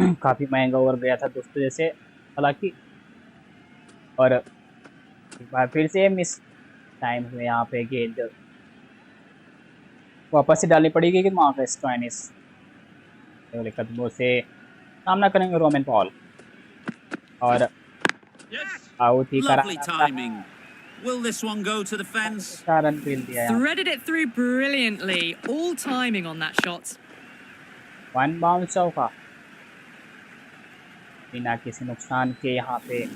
काफ़ी महंगा ओवर गया था दोस्तों जैसे, हालांकि। और एक बार फिर से मिस टाइम हुए यहाँ पे, गेंद वापस से डालनी पड़ेगी कि वहाँ पे स्टॉइनिस वाले कदमों से सामना करेंगे रोमन पॉल, और आउट ही Lovely करार आता है। timing. Will this one go to the fence? 4 run खेल दिया यहाँ। Threaded it through brilliantly. All timing on that shot. 1 bounce चौका बिना किसी नुकसान के यहाँ पे।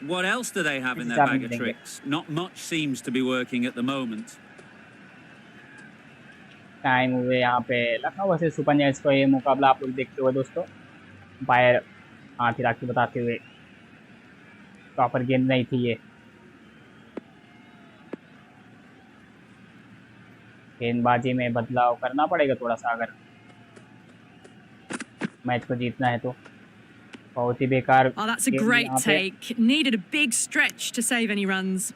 What else do they have in their bag of tricks? Not much seems to be working at the moment. Time हुए यहाँ पे लखनऊ वर्सेस सुपर जायंट्स का ये मुकाबला आप लोग देखते हुए दोस्तों, अंपायर हाथ हिला के बताते हुए प्रॉपर गेंद नहीं थी ये। गेंदबाजी में बदलाव करना पड़ेगा थोड़ा सा अगर मैच को जीतना है तो। बहुत ही बेकार। Oh, that's a great take. Needed a big stretch to save any runs.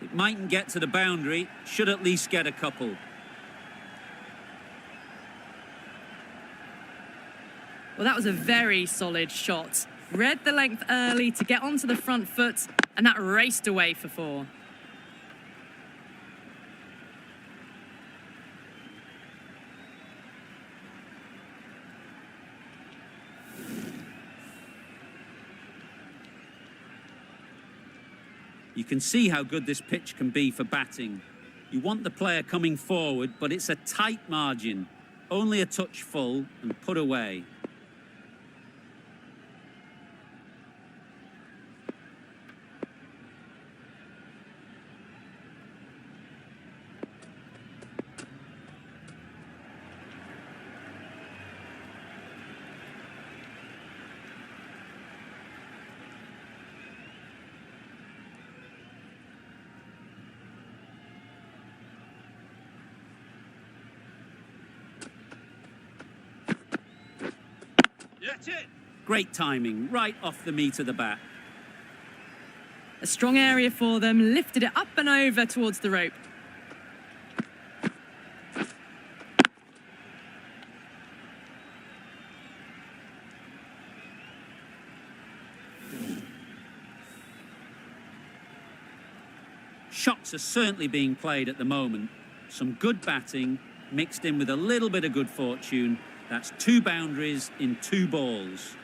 It mightn't get to the boundary, should at least get a couple. Well, that was a very solid shot. Read the length early to get onto the front foot, and that raced away for 4. You can see how good this pitch can be for batting. You want the player coming forward, but it's a tight margin. Only a touch full and put away. Great timing, right off the meat of the bat. A strong area for them, lifted it up and over towards the rope. Shots are certainly being played at the moment. Some good batting, mixed in with a little bit of good fortune. That's 2 boundaries in 2 balls.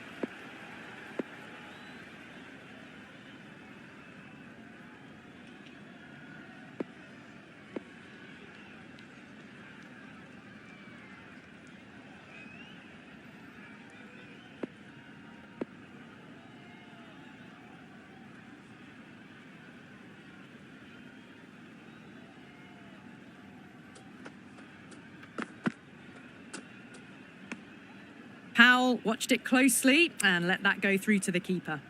Powell watched it closely and let that go through to the keeper.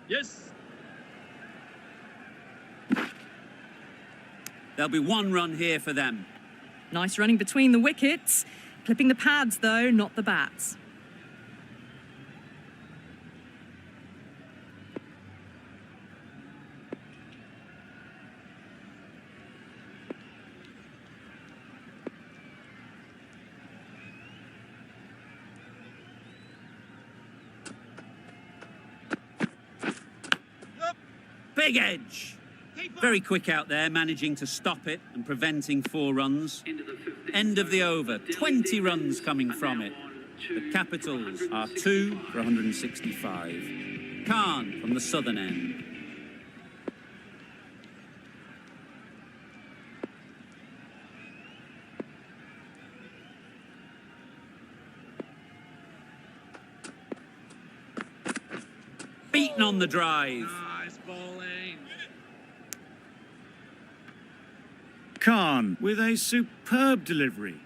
Yes. There'll be 1 run here for them. Nice running between the wickets. Clipping the pads though, not the bats. Big edge. Very quick out there, managing to stop it and preventing 4 runs. End of the over, 20 runs coming from it. The Capitals are 2 for 165. Khan from the southern end. beaten on the drive. Nice bowling. Khan with a superb delivery.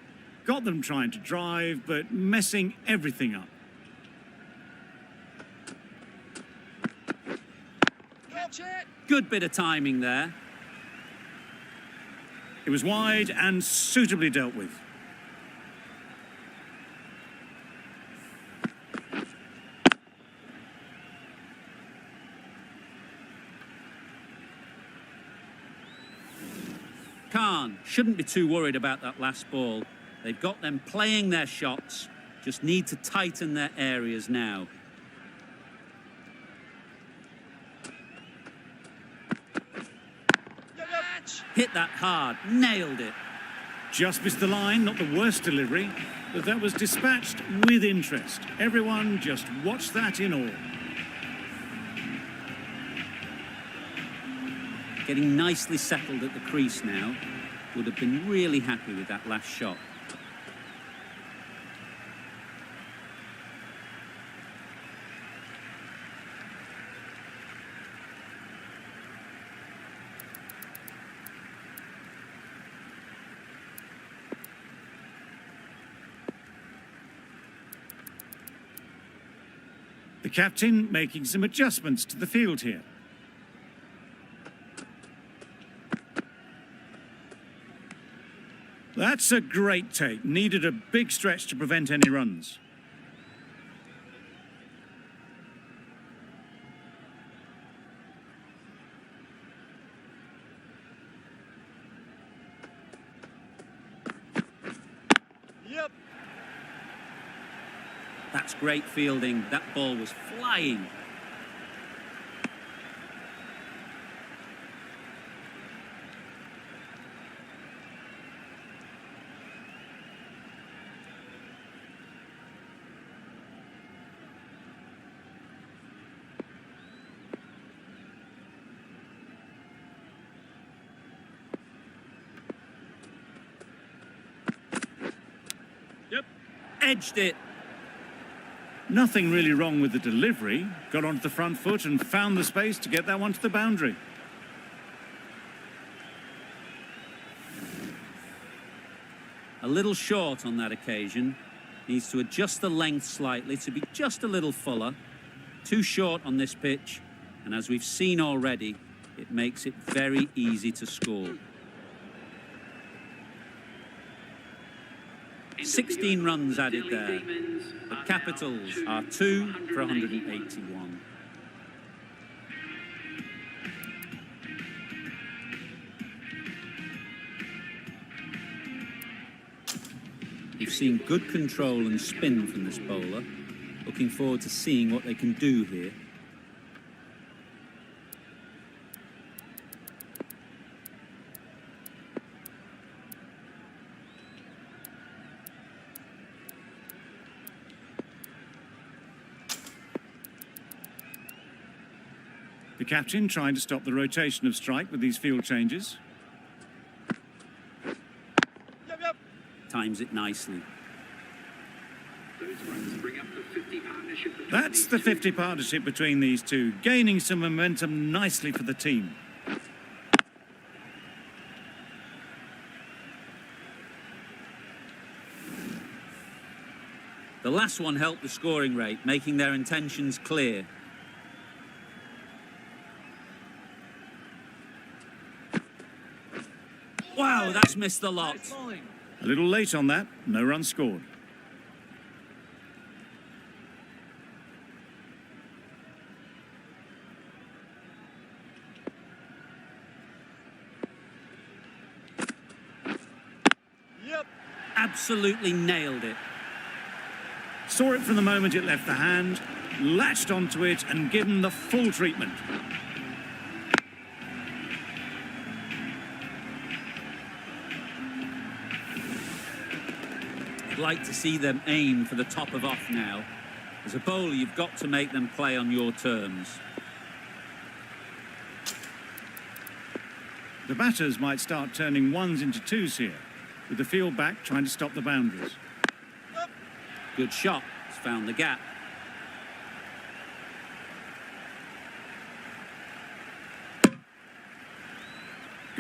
Got them trying to drive, but messing everything up. Catch it. Good bit of timing there. It was wide and suitably dealt with. Khan shouldn't be too worried about that last ball. They've got them playing their shots, just need to tighten their areas now. Hit that hard, nailed it. Just missed the line, not the worst delivery, but that was dispatched with interest. Everyone just watched that in awe. Getting nicely settled at the crease now. Would have been really happy with that last shot. The captain making some adjustments to the field here. That's a great take. Needed a big stretch to prevent any runs. Yep. That's great fielding. That ball was flying. Yep. Edged it. Nothing really wrong with the delivery. Got onto the front foot and found the space to get that one to the boundary. A little short on that occasion. Needs to adjust the length slightly to be just a little fuller. Too short on this pitch. And as we've seen already, it makes it very easy to score. 16 runs added there. The Capitals are 2 for 181. We've seen good control and spin from this bowler. Looking forward to seeing what they can do here. The captain trying to stop the rotation of strike with these field changes. Yep. Times it nicely. That's the 50 partnership between these two, gaining some momentum nicely for the team. The last one helped the scoring rate, making their intentions clear. Wow, that's missed the lot. A little late on that, no run scored. Yep. Absolutely nailed it. Saw it from the moment it left the hand, latched onto it and given the full treatment. I'd like to see them aim for the top of off now. As a bowler, you've got to make them play on your terms. The batters might start turning ones into twos here, with the field back trying to stop the boundaries. Good shot. It's found the gap.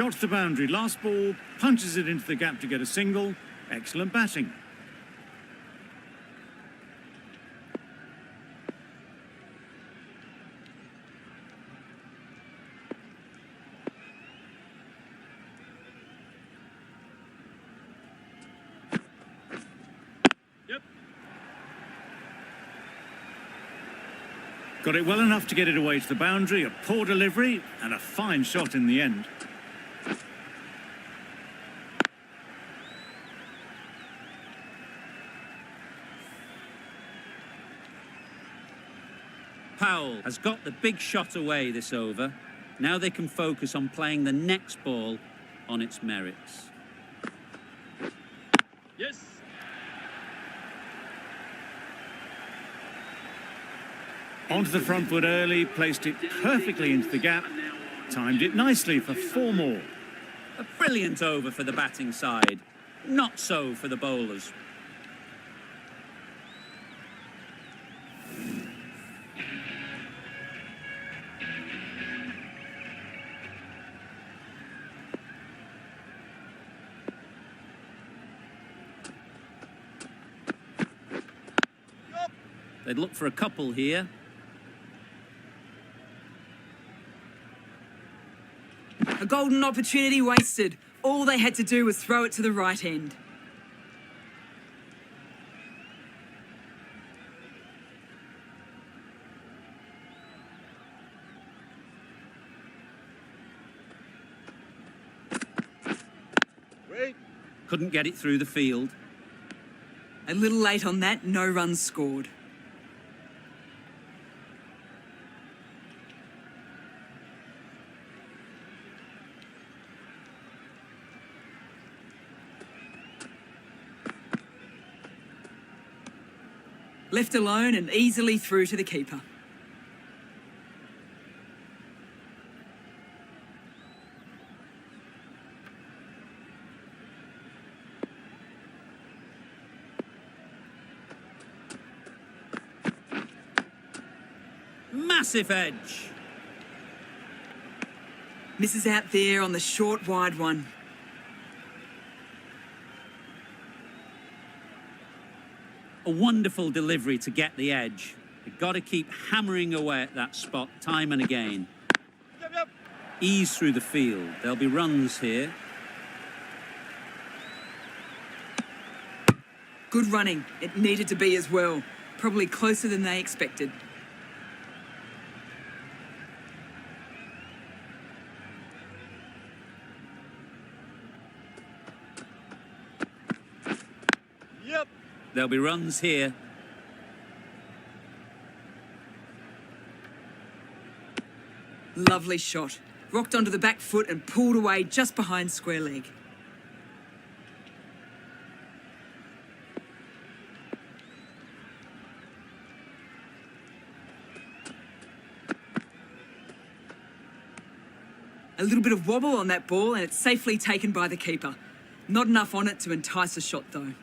Got to the boundary, last ball, punches it into the gap to get a single. Excellent batting. Yep. Got it well enough to get it away to the boundary, a poor delivery and a fine shot in the end. Powell has got the big shot away this over. Now they can focus on playing the next ball on its merits. Yes. Onto the front foot early, placed it perfectly into the gap, timed it nicely for 4 more. A brilliant over for the batting side. Not so for the bowlers. They'd look for a couple here. A golden opportunity wasted. All they had to do was throw it to the right end. Wait. Couldn't get it through the field. A little late on that, no runs scored. Left alone and easily through to the keeper. Massive edge. Misses out there on the short, wide one. A wonderful delivery to get the edge. They've got to keep hammering away at that spot time and again. Yep, yep. Ease through the field. There'll be runs here. Good running. It needed to be as well. Probably closer than they expected. Yep. There'll be runs here. Lovely shot. Rocked onto the back foot and pulled away just behind square leg. A little bit of wobble on that ball and it's safely taken by the keeper. Not enough on it to entice a shot though.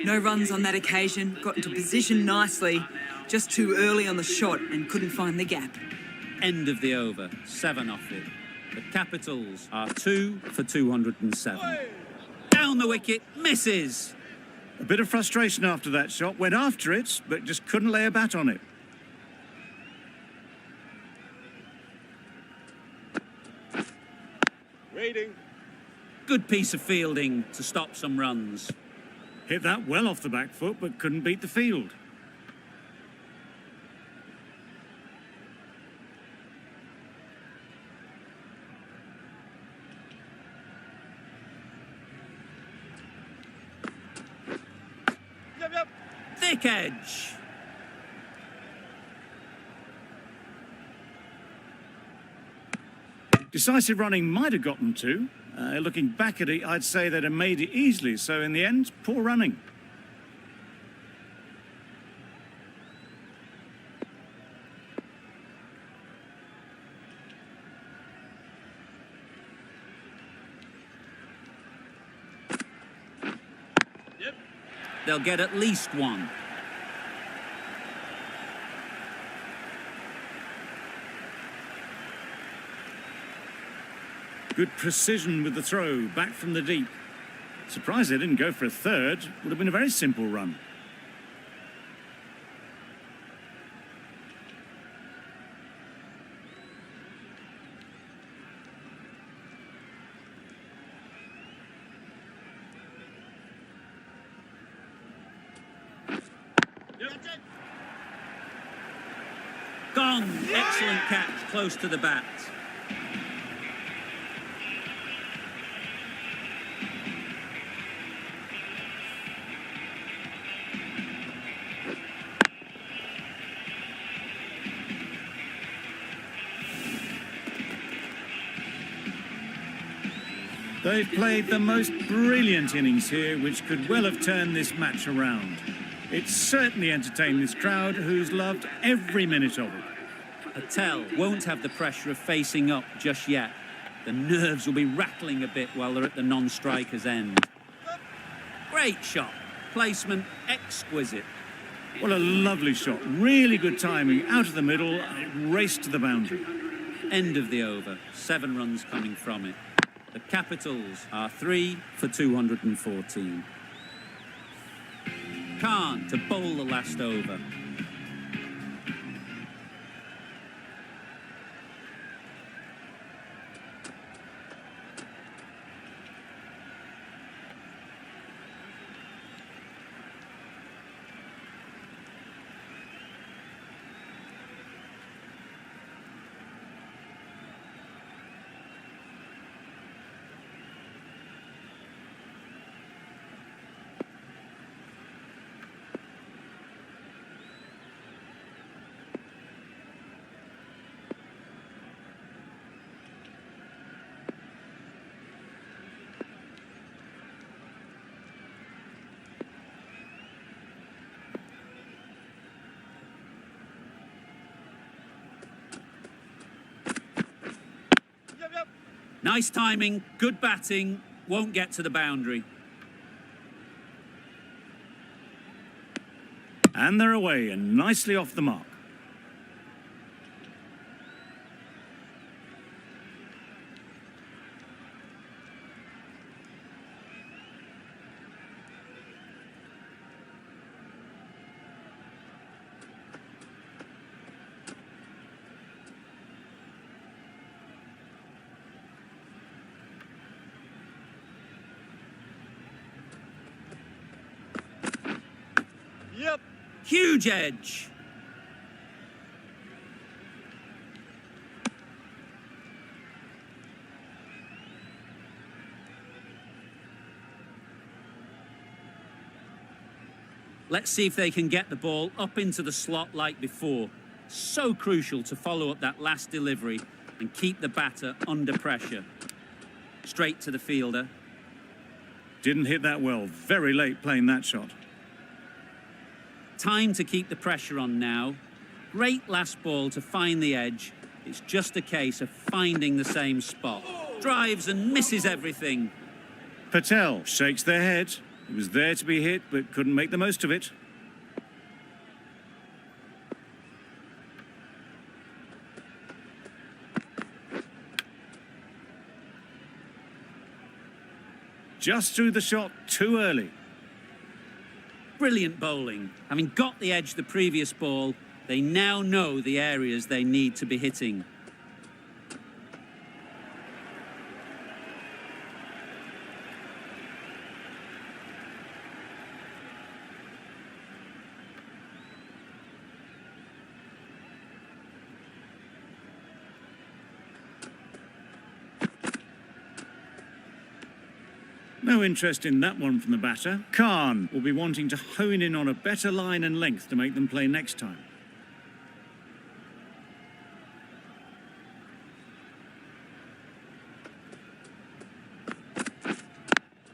No runs on that occasion, got into position nicely, just too early on the shot and couldn't find the gap. End of the over. 7 off it. The Capitals are 2 for 207. Down the wicket, misses. A bit of frustration after that shot, went after it, but just couldn't lay a bat on it. Waiting. Good piece of fielding to stop some runs. Hit that well off the back foot, but couldn't beat the field. Yep, yep. Thick edge. Decisive running might have gotten to. Looking back at it, I'd say they'd have made it easily. So in the end, poor running. they'll get at least one. Good precision with the throw, back from the deep. Surprised they didn't go for a third. Would have been a very simple run. Gone! Excellent catch, close to the bat. They've played the most brilliant innings here, which could well have turned this match around. It's certainly entertained this crowd, who's loved every minute of it. Patel won't have the pressure of facing up just yet. The nerves will be rattling a bit while they're at the non-striker's end. Great shot. Placement exquisite. What a lovely shot. Really good timing. Out of the middle, and it raced to the boundary. End of the over. 7 runs coming from it. The Capitals are 3 for 214. Khan to bowl the last over. Nice timing, good batting, won't get to the boundary. And they're away and nicely off the mark. Yep. Huge edge. Let's see if they can get the ball up into the slot like before. So crucial to follow up that last delivery and keep the batter under pressure. Straight to the fielder. Didn't hit that well. Very late playing that shot. Time to keep the pressure on now. Great last ball to find the edge. It's just a case of finding the same spot. Drives and misses everything. Patel shakes their head. He was there to be hit, but couldn't make the most of it. Just threw the shot too early. Brilliant bowling. Having got the edge the previous ball, they now know the areas they need to be hitting. No interest in that one from the batter. Khan will be wanting to hone in on a better line and length to make them play next time.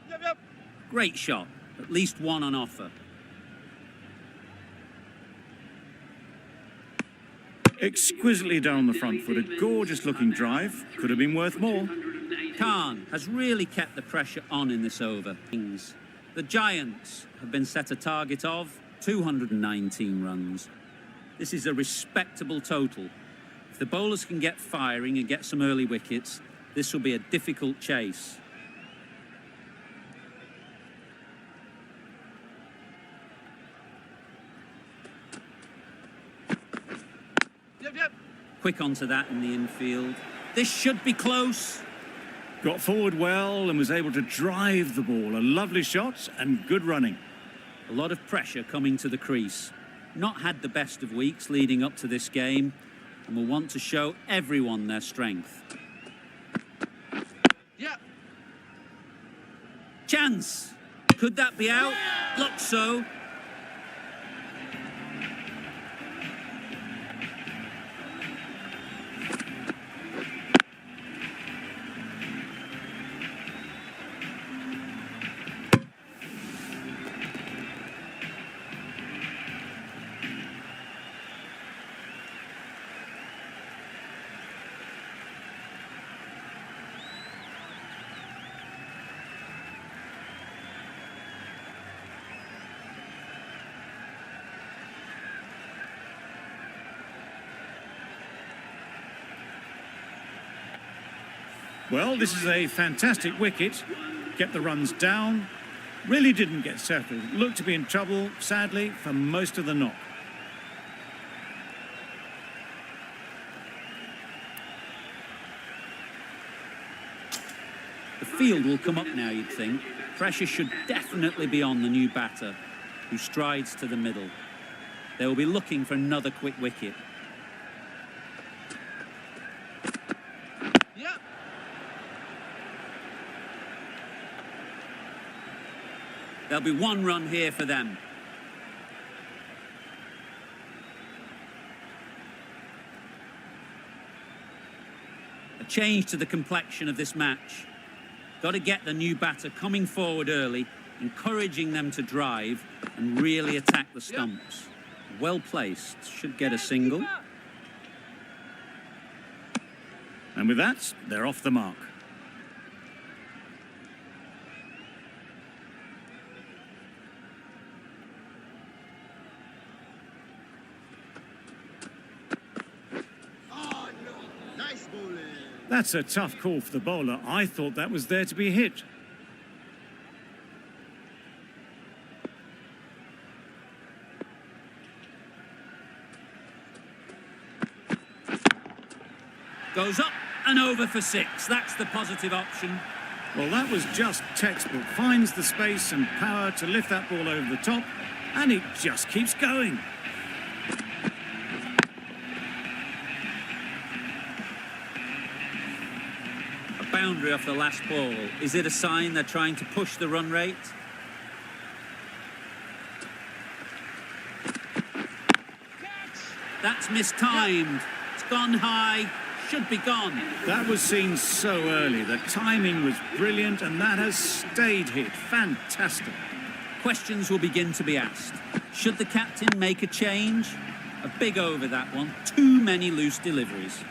Yep. Great shot. At least one on offer. Exquisitely down on the front foot. A gorgeous looking drive. Could have been worth more. Khan has really kept the pressure on in this over. The Giants have been set a target of 219 runs. This is a respectable total. If the bowlers can get firing and get some early wickets, this will be a difficult chase. Yep. Quick onto that in the infield. This should be close. Got forward well and was able to drive the ball. A lovely shot and good running. A lot of pressure coming to the crease. Not had the best of weeks leading up to this game, and will want to show everyone their strength. Yeah. Chance! Could that be out? Looks so. Well, this is a fantastic wicket. Get the runs down. Really didn't get settled. Looked to be in trouble, sadly, for most of the knock. The field will come up now, you'd think. Pressure should definitely be on the new batter, who strides to the middle. They will be looking for another quick wicket. Yeah. There'll be one run here for them. A change to the complexion of this match. Got to get the new batter coming forward early, encouraging them to drive and really attack the stumps. Well placed, should get a single. And with that, they're off the mark. Oh, no. Nice bowling. That's a tough call for the bowler. I thought that was there to be hit. Goes up and over for 6. That's the positive option. Well, that was just textbook. Finds the space and power to lift that ball over the top, and it just keeps going. A boundary off the last ball. Is it a sign they're trying to push the run rate? That's mistimed. It's gone high. Should be gone. That was seen so early. The timing was brilliant, and that has stayed hit. Fantastic. Questions will begin to be asked. Should the captain make a change? A big over, that one. Too many loose deliveries.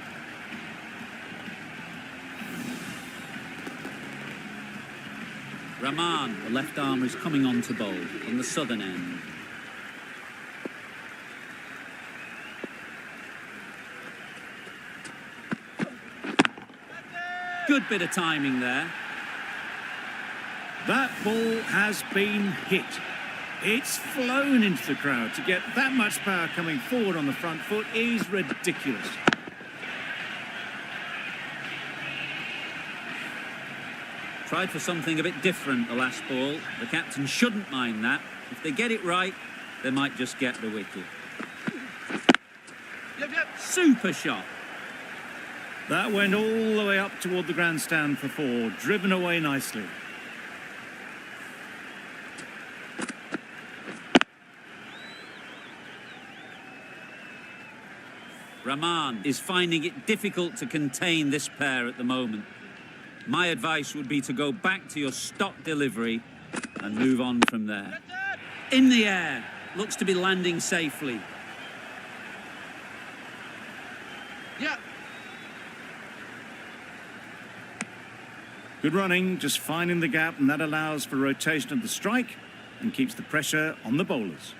Rahman, the left armer, is coming on to bowl on the southern end. Good bit of timing there. That ball has been hit. It's flown into the crowd. To get that much power coming forward on the front foot is ridiculous. Tried for something a bit different the last ball. The captain shouldn't mind that. If they get it right, they might just get the wicket. Yep. Super shot. That went all the way up toward the grandstand for 4, driven away nicely. Rahman is finding it difficult to contain this pair at the moment. My advice would be to go back to your stock delivery and move on from there. In the air, looks to be landing safely. Yeah. Good running, just finding the gap, and that allows for rotation of the strike and keeps the pressure on the bowlers.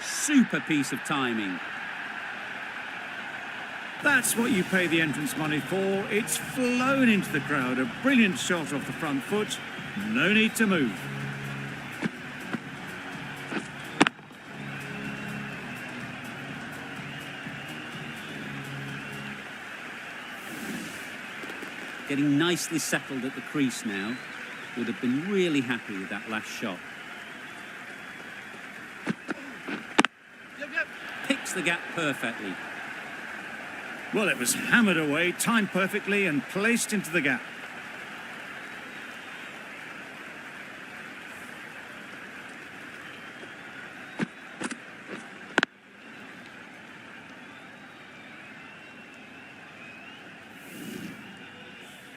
Super piece of timing. That's what you pay the entrance money for. It's flown into the crowd. A brilliant shot off the front foot. No need to move. Getting nicely settled at the crease now. Would have been really happy with that last shot. Picks the gap perfectly. Well, it was hammered away, timed perfectly and placed into the gap.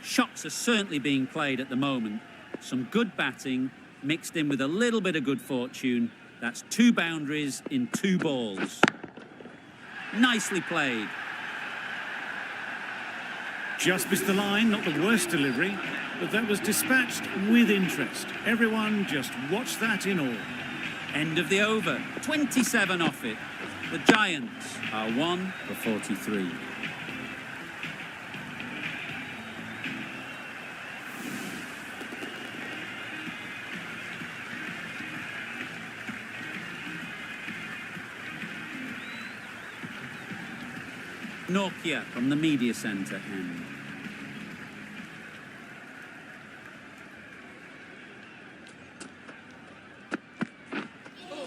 Shots are certainly being played at the moment. Some good batting mixed in with a little bit of good fortune. That's 2 boundaries in 2 balls. Nicely played. Just missed the line, not the worst delivery, but that was dispatched with interest. Everyone just watched that in awe. End of the over. 27 off it. The Giants are 1 for 43. Nokia from the media centre end.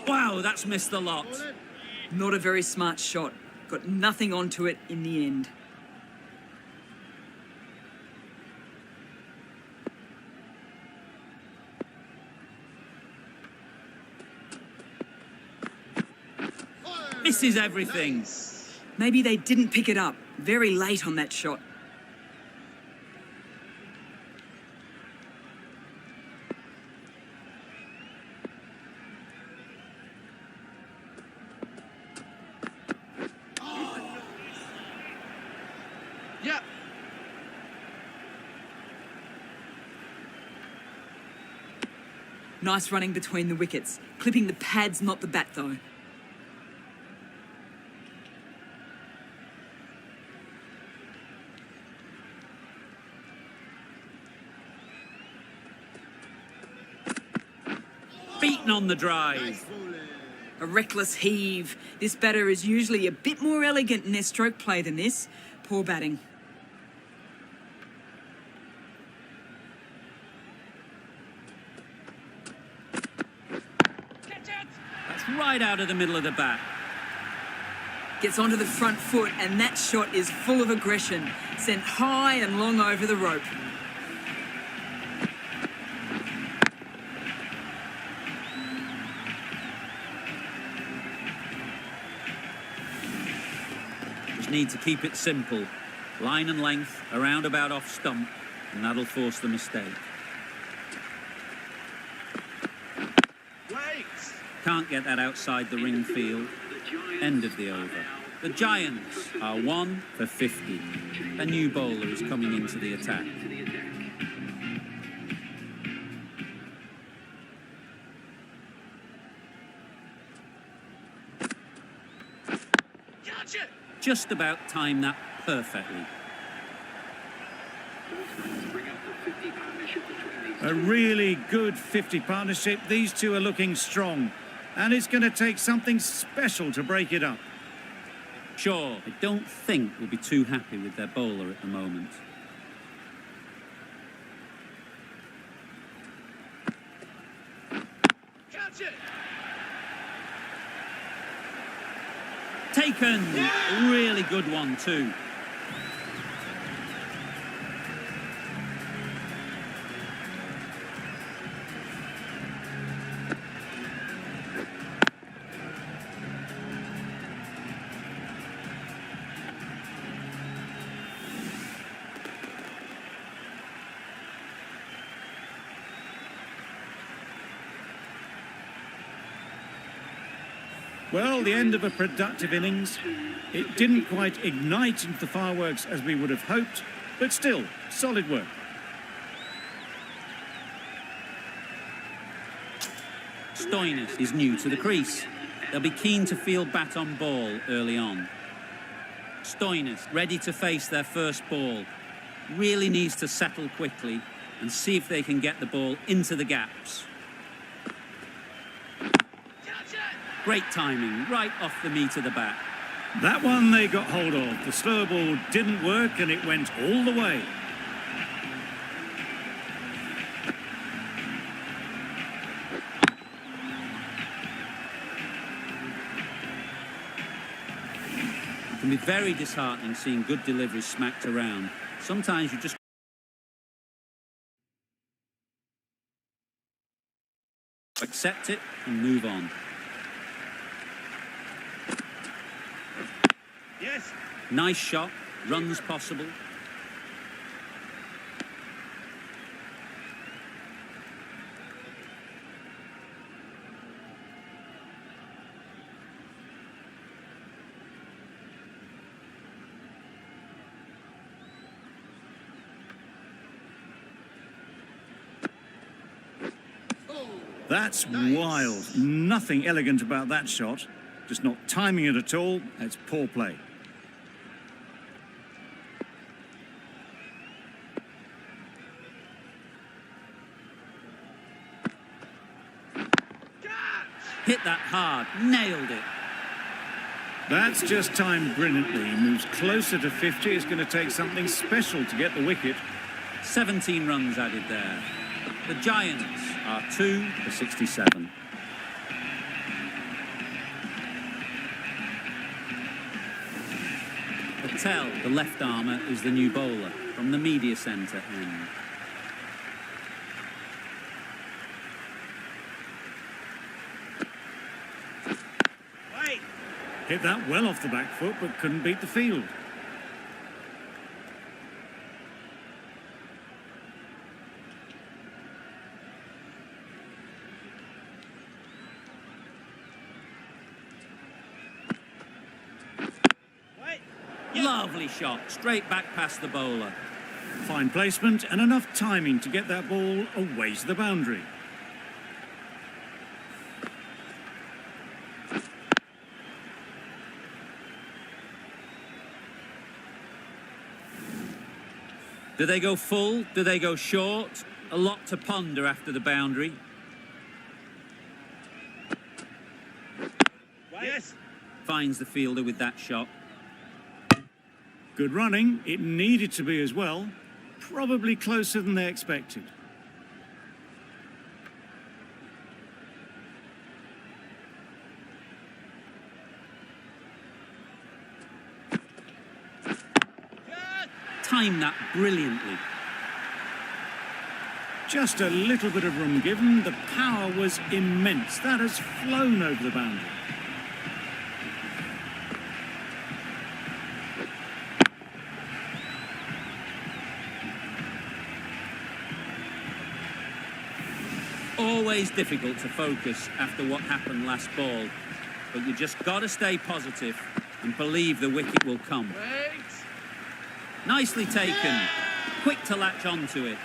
Wow, that's missed the lot. Not a very smart shot. Got nothing onto it in the end. Misses everything. Maybe they didn't pick it up. Very late on that shot. Yeah. Nice running between the wickets. Clipping the pads, not the bat though. Beaten on the drive. A reckless heave. This batter is usually a bit more elegant in their stroke play than this. Poor batting. That's right out of the middle of the bat. Gets onto the front foot and that shot is full of aggression. Sent high and long over the rope. Need to keep it simple. Line and length, around about off stump, and that'll force the mistake. Wait. Can't get that outside the ring field. End of the over. The Giants are 1 for 50. A new bowler is coming into the attack. Gotcha. Just about timed that perfectly. A really good 50 partnership. These two are looking strong. And it's going to take something special to break it up. Sure, I don't think we'll be too happy with their bowler at the moment. Gotcha. Taken! A really good one too. Well, the end of a productive innings. It didn't quite ignite into the fireworks as we would have hoped, but still, solid work. Stoinis is new to the crease. They'll be keen to field bat on ball early on. Stoinis ready to face their first ball. Really needs to settle quickly and see if they can get the ball into the gaps. Great timing, right off the meat of the bat. That one they got hold of. The slower ball didn't work and it went all the way. It can be very disheartening seeing good deliveries smacked around. Sometimes you just accept it and move on. Yes. Nice shot, runs possible. That's wild. Nothing elegant about that shot. Just not timing it at all. It's poor play. Hit that hard, nailed it. That's just timed brilliantly. He moves closer to 50. It's going to take something special to get the wicket. 17 runs added there. The Giants are 2 for 67. Patel, the left armour, is the new bowler from the media centre end. Hit that well off the back foot, but couldn't beat the field. Lovely shot, straight back past the bowler. Fine placement and enough timing to get that ball away to the boundary. Do they go full? Do they go short? A lot to ponder after the boundary. Yes. Finds the fielder with that shot. Good running. It needed to be as well. Probably closer than they expected. Timed that brilliantly. Just a little bit of room given. The power was immense. That has flown over the boundary. Always difficult to focus after what happened last ball, but you just got to stay positive and believe the wicket will come. Wait. Nicely taken. Quick to latch onto it.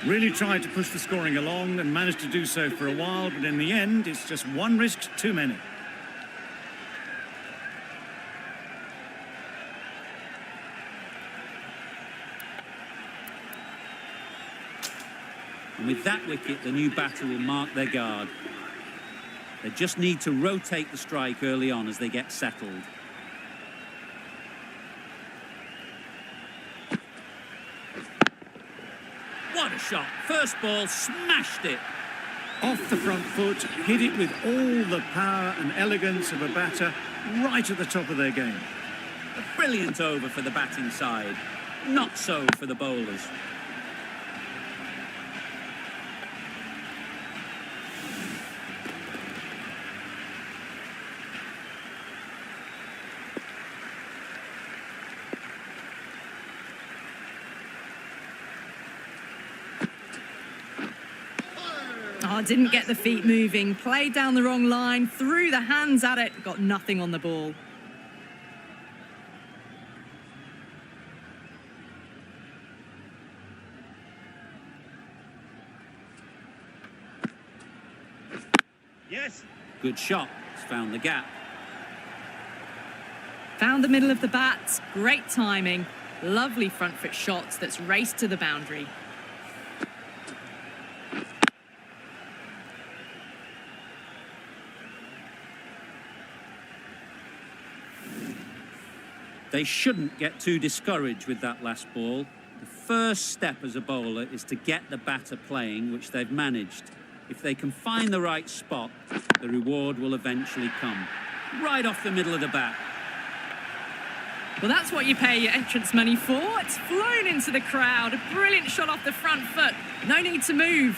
Really tried to push the scoring along and managed to do so for a while, but in the end, it's just one risk too many. And with that wicket, the new batter will mark their guard. They just need to rotate the strike early on as they get settled. What a shot. First ball, smashed it. Off the front foot, hit it with all the power and elegance of a batter right at the top of their game. A brilliant over for the batting side. Not so for the bowlers. Oh, didn't get the feet moving, played down the wrong line, threw the hands at it, got nothing on the ball. Yes. Good shot. He's found the gap. Found the middle of the bat, great timing, lovely front foot shot that's raced to the boundary. They shouldn't get too discouraged with that last ball. The first step as a bowler is to get the batter playing, which they've managed. If they can find the right spot, the reward will eventually come. Right off the middle of the bat. Well, that's what you pay your entrance money for. It's flown into the crowd. A brilliant shot off the front foot. No need to move.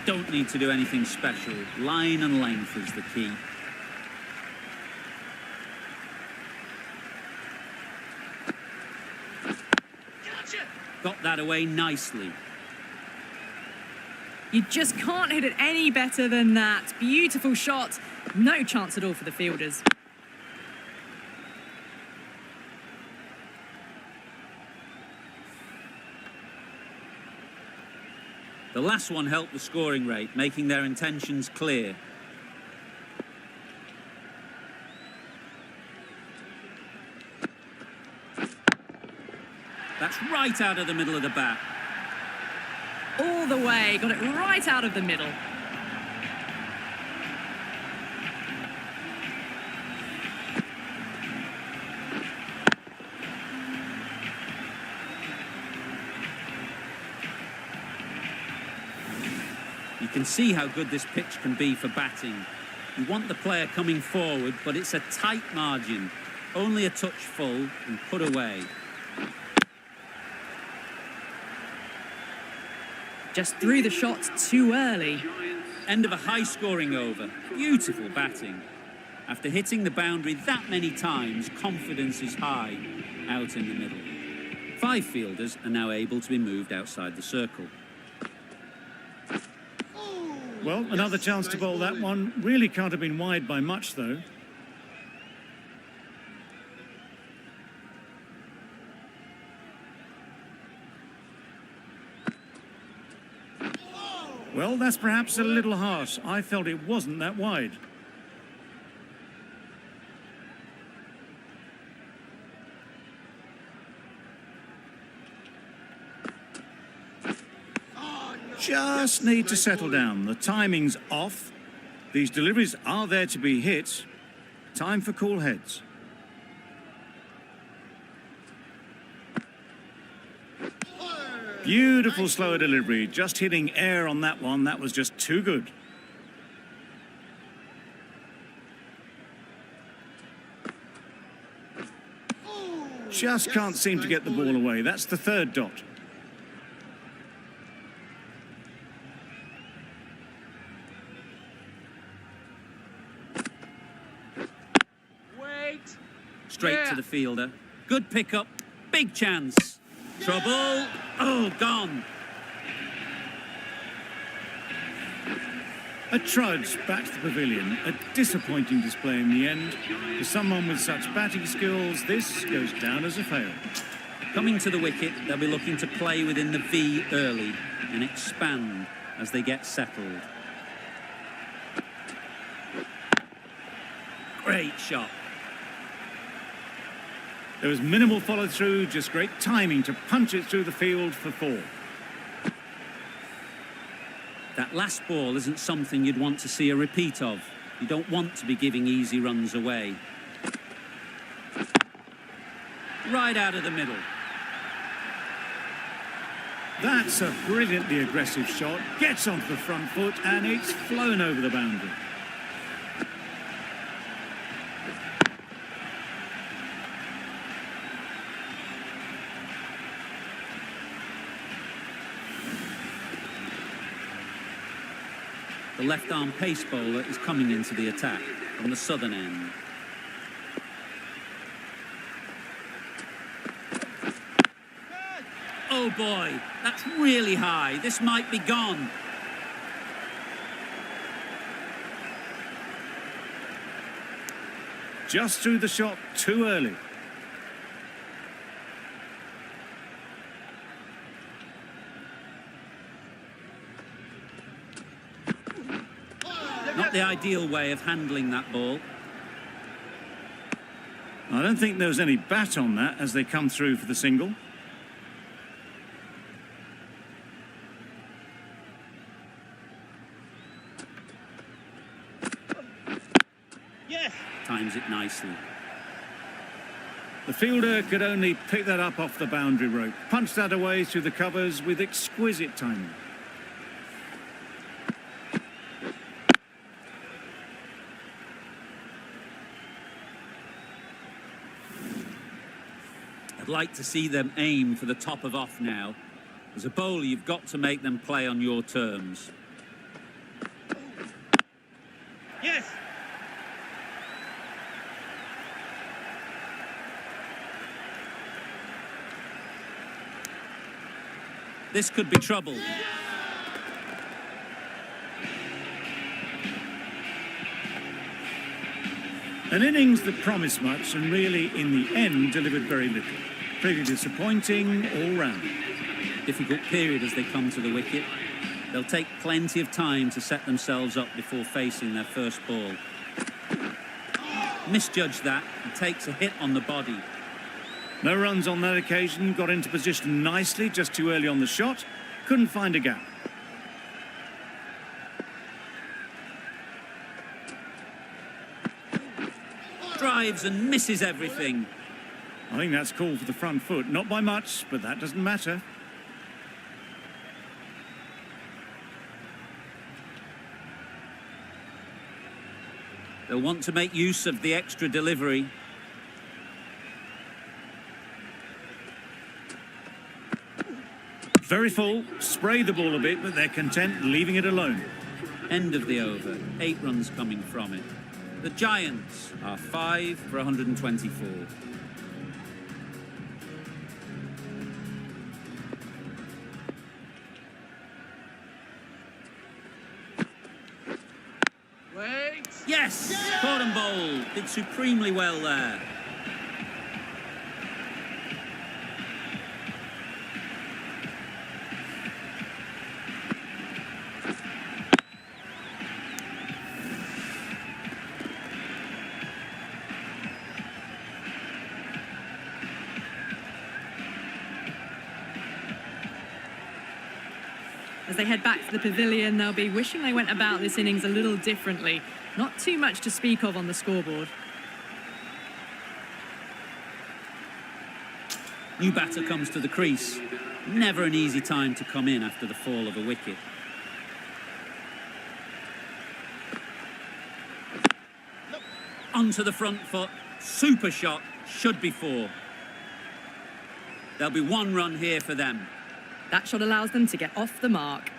Don't need to do anything special. Line and length is the key. Got that away nicely. You just can't hit it any better than that. Beautiful shot. No chance at all for the fielders. The last one helped the scoring rate, making their intentions clear. That's right out of the middle of the bat. All the way, got it right out of the middle. You can see how good this pitch can be for batting. You want the player coming forward, but it's a tight margin. Only a touch full and put away. Just threw the shot too early. End of a high-scoring over. Beautiful batting. After hitting the boundary that many times, confidence is high out in the middle. 5 fielders are now able to be moved outside the circle. Well, another chance to bowl that one. Really can't have been wide by much, though. Well, that's perhaps a little harsh. I felt it wasn't that wide. Just need to settle down. The timing's off. These deliveries are there to be hit. Time for cool heads. Beautiful slower delivery. Just hitting air on that one. That was just too good. Just can't seem to get the ball away. That's the 3rd dot. Straight to the fielder. Good pickup. Big chance. Trouble. Oh, gone. A trudge back to the pavilion. A disappointing display in the end. For someone with such batting skills, this goes down as a fail. Coming to the wicket, they'll be looking to play within the V early and expand as they get settled. Great shot. There was minimal follow-through, just great timing to punch it through the field for 4. That last ball isn't something you'd want to see a repeat of. You don't want to be giving easy runs away. Right out of the middle. That's a brilliantly aggressive shot. Gets onto the front foot and it's flown over the boundary. The left-arm pace bowler is coming into the attack from the southern end. Oh boy, that's really high. This might be gone. Just threw the shot too early. Not the ideal way of handling that ball. I don't think there was any bat on that as they come through for the single. Yes. Times it nicely. The fielder could only pick that up off the boundary rope. Punched that away through the covers with exquisite timing. I'd like to see them aim for the top of off now. As a bowler, you've got to make them play on your terms. Yes. This could be trouble. An innings that promised much and really, in the end, delivered very little. Pretty disappointing all round. Difficult period as they come to the wicket. They'll take plenty of time to set themselves up before facing their first ball. Misjudged that and takes a hit on the body. No runs on that occasion, got into position nicely, just too early on the shot. Couldn't find a gap. Drives and misses everything. I think that's called for the front foot. Not by much, but that doesn't matter. They'll want to make use of the extra delivery. Very full, spray the ball a bit, but they're content leaving it alone. End of the over, 8 runs coming from it. The Giants are 5 for 124. Wait. Yes! Caught and bowled. Did supremely well there. As they head back to the pavilion, they'll be wishing they went about this innings a little differently. Not too much to speak of on the scoreboard. New batter comes to the crease. Never an easy time to come in after the fall of a wicket. Onto the front foot. Super shot. Should be 4. There'll be 1 run here for them. That shot allows them to get off the mark.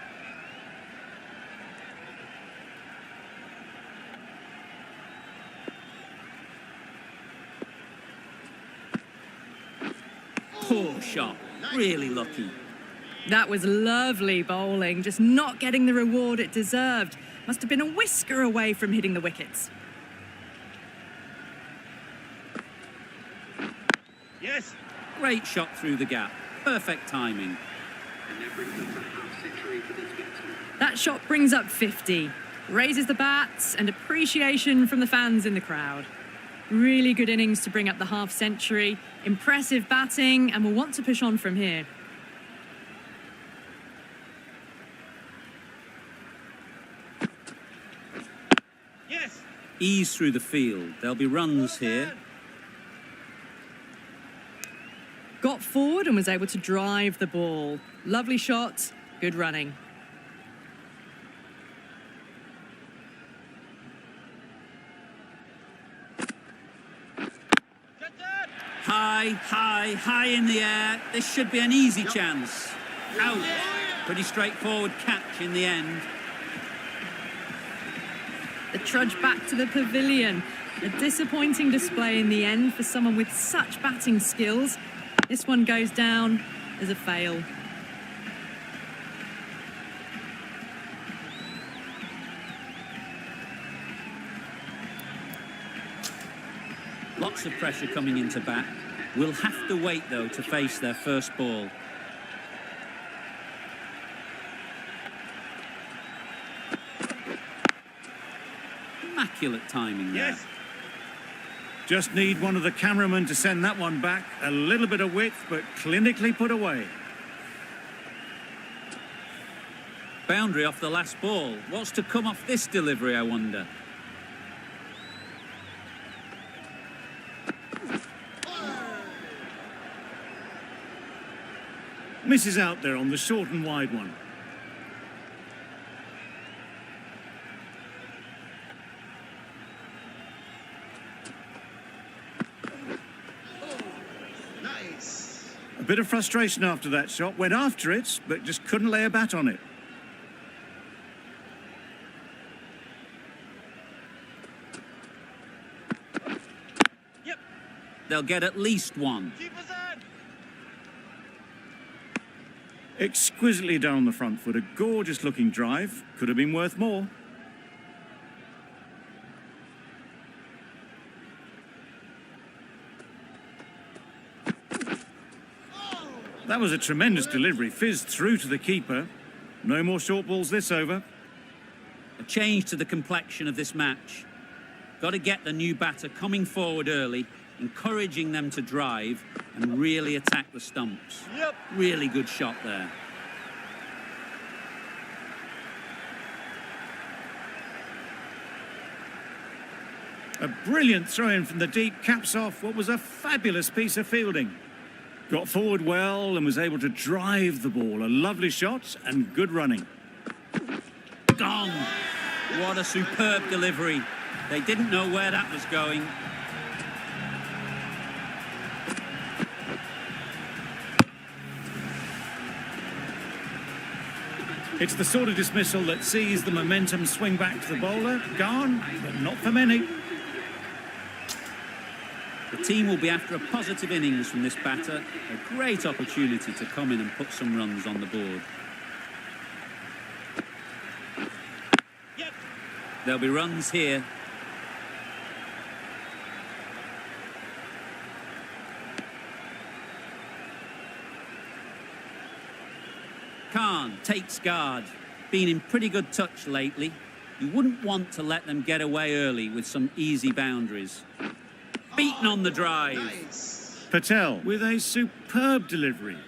Poor shot. Really lucky. That was lovely bowling, just not getting the reward it deserved. Must have been a whisker away from hitting the wickets. Yes. Great shot through the gap. Perfect timing. That shot brings up 50, raises the bats and appreciation from the fans in the crowd. Really good innings to bring up the half-century. Impressive batting, and will want to push on from here. Yes. Ease through the field. There'll be runs here. Got forward and was able to drive the ball. Lovely shot, good running. High in the air. This should be an easy chance. Out. Pretty straightforward catch in the end. The trudge back to the pavilion. A disappointing display in the end for someone with such batting skills. This one goes down as a fail. Lots of pressure coming into bat. Will have to wait, though, to face their first ball. Immaculate timing there. Yes. Just need one of the cameramen to send that one back. A little bit of width, but clinically put away. Boundary off the last ball. What's to come off this delivery, I wonder? Misses out there on the short and wide one. Nice. A bit of frustration after that shot. Went after it, but just couldn't lay a bat on it. Yep. They'll get at least one. Keep us on. Exquisitely down the front foot. A gorgeous looking drive. Could have been worth more. That was a tremendous delivery. Fizzed through to the keeper. No more short balls this over. A change to the complexion of this match. Got to get the new batter coming forward early, encouraging them to drive and really attack the stumps. Yep. Really good shot there. A brilliant throw-in from the deep, caps off what was a fabulous piece of fielding. Got forward well and was able to drive the ball. A lovely shot and good running. Gone. What a superb delivery. They didn't know where that was going. It's the sort of dismissal that sees the momentum swing back to the bowler. Gone, but not for many. The team will be after a positive innings from this batter. A great opportunity to come in and put some runs on the board. Yep. There'll be runs here. Khan takes guard. Been in pretty good touch lately. You wouldn't want to let them get away early with some easy boundaries. Beaten on the drive. Nice. Patel with a superb delivery.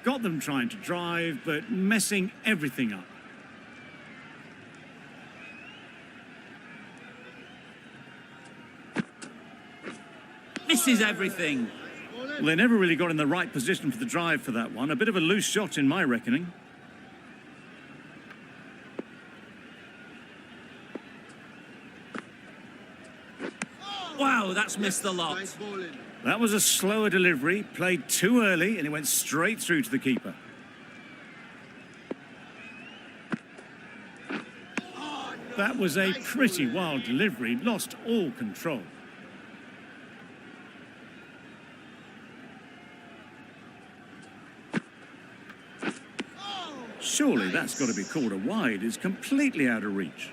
Got them trying to drive, but messing everything up. Misses everything. Well, they never really got in the right position for the drive for that one. A bit of a loose shot in my reckoning. Wow, that's missed the lot. Nice bowling. That was a slower delivery, played too early, and it went straight through to the keeper. That was a pretty wild delivery, lost all control. Surely that's got to be called a wide. It's completely out of reach.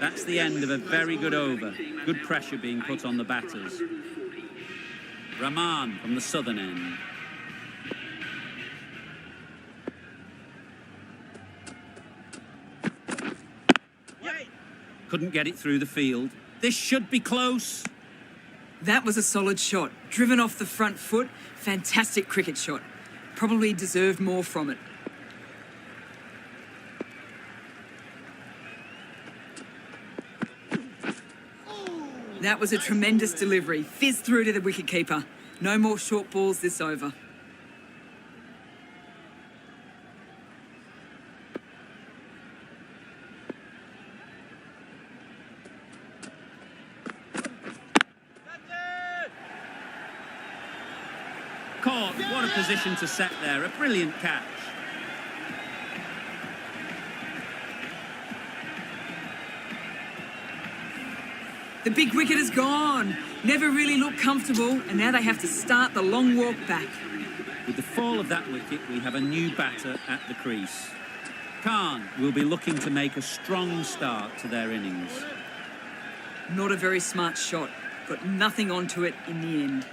That's the end of a very good over. Good pressure being put on the batters. Rahman from the southern end. Couldn't get it through the field. This should be close. That was a solid shot. Driven off the front foot. Fantastic cricket shot. Probably deserved more from it. That was a tremendous delivery. Fizzed through to the wicketkeeper. No more short balls this over. Kock, what a position to set there. A brilliant catch. The big wicket is gone. Never really looked comfortable, and now they have to start the long walk back. With the fall of that wicket, we have a new batter at the crease. Khan will be looking to make a strong start to their innings. Not a very smart shot. Got nothing onto it in the end.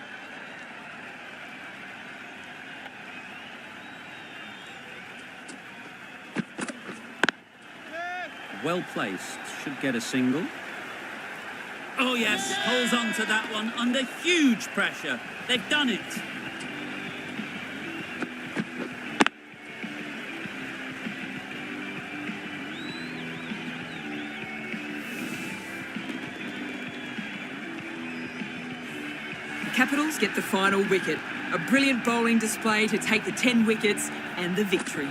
Well placed, should get a single. Oh yes, holds on to that one under huge pressure. They've done it. The Capitals get the final wicket. A brilliant bowling display to take the 10 wickets and the victory.